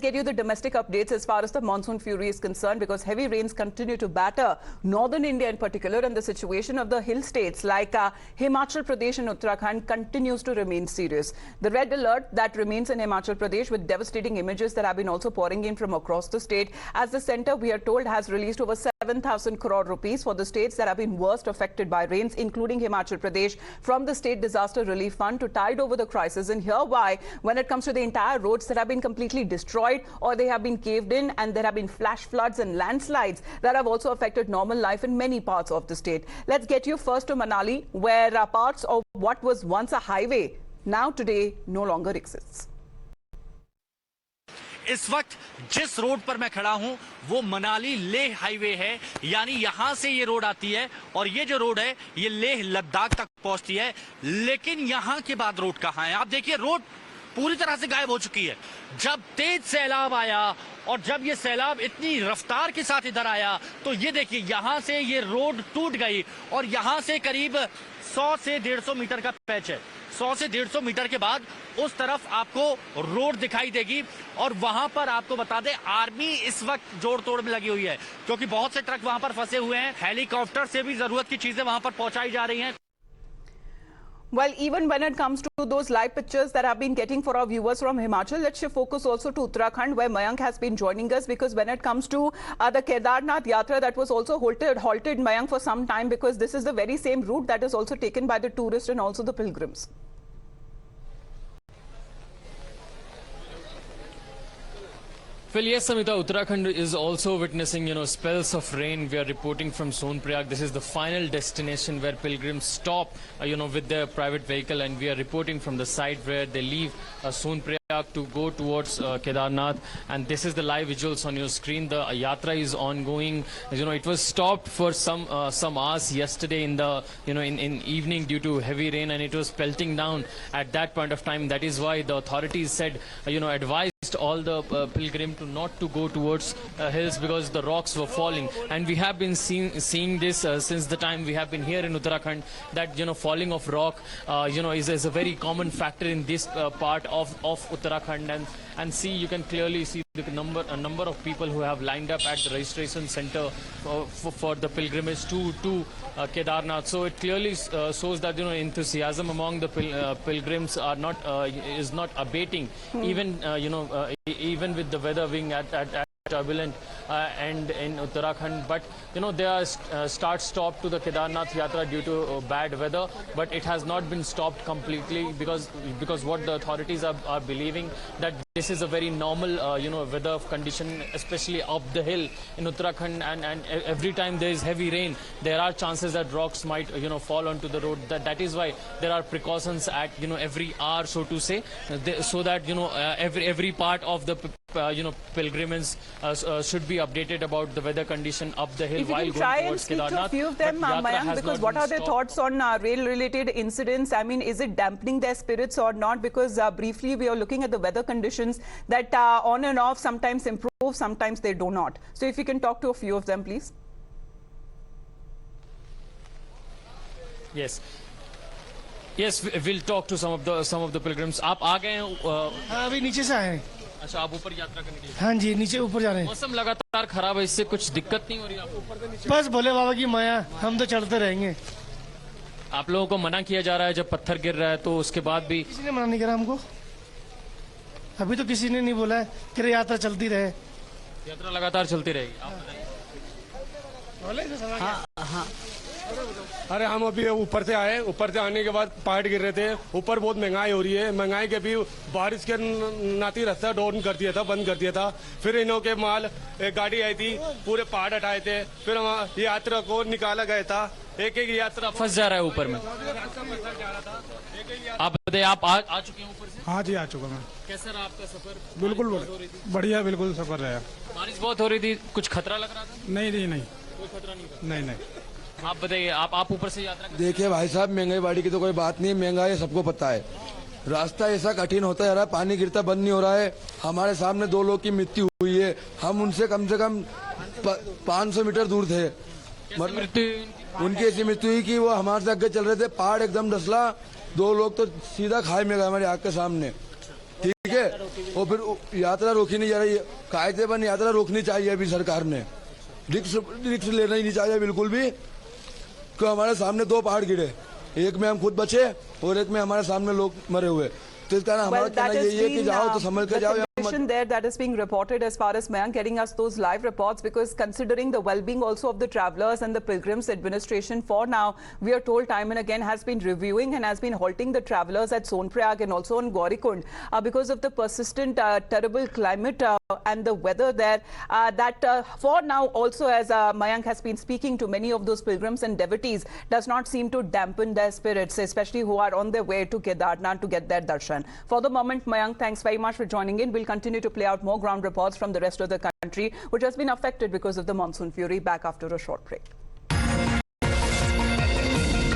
Get you the domestic updates as far as the monsoon fury is concerned, because heavy rains continue to batter northern India in particular, and the situation of the hill states like Himachal Pradesh and Uttarakhand continues to remain serious. The red alert that remains in Himachal Pradesh, with devastating images that have been also pouring in from across the state, as the centre, we are told, has released over 7,000 crore rupees for the states that have been worst affected by rains, including Himachal Pradesh, from the State Disaster Relief Fund to tide over the crisis. And here why, when it comes to the entire roads that have been completely destroyed, or they have been caved in, and there have been flash floods and landslides that have also affected normal life in many parts of the state. Let's get you first to Manali, where parts of what was once a highway now today no longer exists. इस वक्त जिस road पर मैं खड़ा हूं वो Manali Leh highway है, यानी यहां से ये रोड आती है और ये जो रोड है ये लेह लद्दाख तक पहुंचती है। लेकिन यहां के बाद रोड कहां है? आप देखिए, रोड पूरी तरह से गायब हो चुकी है। जब तेज सैलाब आया और जब ये सैलाब इतनी रफ्तार के साथ इधर आया तो ये देखिए, यहां से ये रोड टूट गई और यहां से करीब 100 से 150 मीटर का पैच है। 100 से 150 मीटर के बाद उस तरफ आपको रोड दिखाई देगी और वहां पर आपको बता दें, आर्मी इस वक्त जोड़ तोड़ में लगी हुई है, क्योंकि बहुत से ट्रक वहां पर फंसे हुए हैं। हेलीकॉप्टर से भी जरूरत की चीजें वहां पर पहुंचाई जा रही हैं। Well, even when it comes to those live pictures that I've been getting for our viewers from Himachal, let's shift focus also to Uttarakhand, where Mayank has been joining us, because when it comes to the Kedarnath Yatra, that was also halted Mayank for some time, because this is the very same route that is also taken by the tourists and also the pilgrims. Well, yes, Samita, Uttarakhand is also witnessing, spells of rain. We are reporting from Sonprayag. This is the final destination where pilgrims stop, with their private vehicle, and we are reporting from the site where they leave Sonprayag to go towards Kedarnath. And this is the live visuals on your screen. The yatra is ongoing. It was stopped for some hours yesterday in the, in evening due to heavy rain, and it was pelting down at that point of time. That is why the authorities said, advised all the pilgrims to not to go towards hills, because the rocks were falling. And we have been seeing this since the time we have been here in Uttarakhand, that falling of rock is a very common factor in this part of Uttarakhand. And see, you can clearly see a number of people who have lined up at the registration center for the pilgrimage to Kedarnath. So it clearly shows that enthusiasm among the pilgrims is not abating, even with the weather being at turbulent and in Uttarakhand. But there are start-stop to the Kedarnath Yatra due to bad weather, but it has not been stopped completely, because what the authorities are believing, that this is a very normal weather condition, especially up the hill in Uttarakhand, and every time there is heavy rain, there are chances that rocks might fall onto the road. That is why there are precautions at every hour, so to say, so that every part of the pilgrims should be updated about the weather condition up the hill while going towards Kedarnath. If you can try and speak to a few of them, Mayank, because what are their thoughts on rail-related incidents? I mean, is it dampening their spirits or not? Because briefly we are looking at the weather conditions that on and off sometimes improve, sometimes they do not. So if you can talk to a few of them, please. Yes, we'll talk to some of the pilgrims. आप आ गए हैं? अभी नीचे से आए हैं। अच्छा, आप ऊपर यात्रा करने के लिए? हाँ जी, नीचे ऊपर जा रहे हैं। मौसम लगातार खराब है, इससे कुछ दिक्कत नहीं हो रही आपको? बस भोले बाबा की माया, हम तो चढ़ते रहेंगे। आप लोगों को मना किया जा रहा है जब पत्थर गिर रहा है, तो उसके बाद भी? किसी ने मना नहीं करा हमको, अभी तो किसी ने नहीं बोला है कि यात्रा चलती रहे। यात्रा लगातार चलती रहेगी। हाँ। अरे हम अभी ऊपर से आए, ऊपर से आने के बाद पहाड़ गिर रहे थे, ऊपर बहुत महंगाई हो रही है। महंगाई के भी बारिश के नाती रास्ता डाउन कर दिया था, बंद कर दिया था। फिर इन्हों के माल एक गाड़ी आई थी, पूरे पहाड़ हटाए थे, फिर हम यात्रा को निकाला गया था। एक यात्रा फंस जा रहा है ऊपर में। आप बताइए, आप आ चुके हैं ऊपर से? हाँ जी, आ चुका मैं। कैसा रहा आपका सफर? बिल्कुल बढ़िया, बिल्कुल सफर रहा। बारिश बहुत हो रही थी, कुछ खतरा लग रहा था? नहीं, कोई खतरा नहीं। नहीं। आप बताइए, आप ऊपर से यात्रा? देखिए भाई साहब, महंगाई बाड़ी की तो कोई बात नहीं है। महंगाई सबको पता है। रास्ता ऐसा कठिन होता जा रहा है, पानी गिरता बंद नहीं हो रहा है। हमारे सामने 2 लोग की मृत्यु हुई है, हम उनसे कम से कम 500 मीटर दूर थे। मतलब उनकी ऐसी मृत्यु हुई कि वो हमारे से आगे चल रहे थे, पहाड़ एकदम डसला, 2 लोग तो सीधा खाई में गए हमारी आँख के सामने। ठीक है। और फिर यात्रा रोकी नहीं जा रही है, कायदे पर यात्रा रोकनी चाहिए अभी सरकार ने, रिक्स लेना ही नहीं चाहिए बिल्कुल भी। क्योंकि हमारे सामने 2 पहाड़ गिरे, एक में हम खुद बचे और एक में हमारे सामने लोग मरे हुए। तो इस कारण हमारा कहना यही है कि जाओ तो संभल के जाओ। There that is being reported as far as Mayank getting us those live reports, because considering the well-being also of the travelers and the pilgrims, administration for now, we are told time and again has been reviewing and has been halting the travelers at Sonprayag and also on Gaurikund because of the persistent terrible climate and the weather there. That for now also, as Mayank has been speaking to many of those pilgrims and devotees, does not seem to dampen their spirits, especially who are on their way to Kedarnath to get their darshan. For the moment, Mayank, thanks very much for joining in. We'll continue to play out more ground reports from the rest of the country, which has been affected because of the monsoon fury. Back after a short break.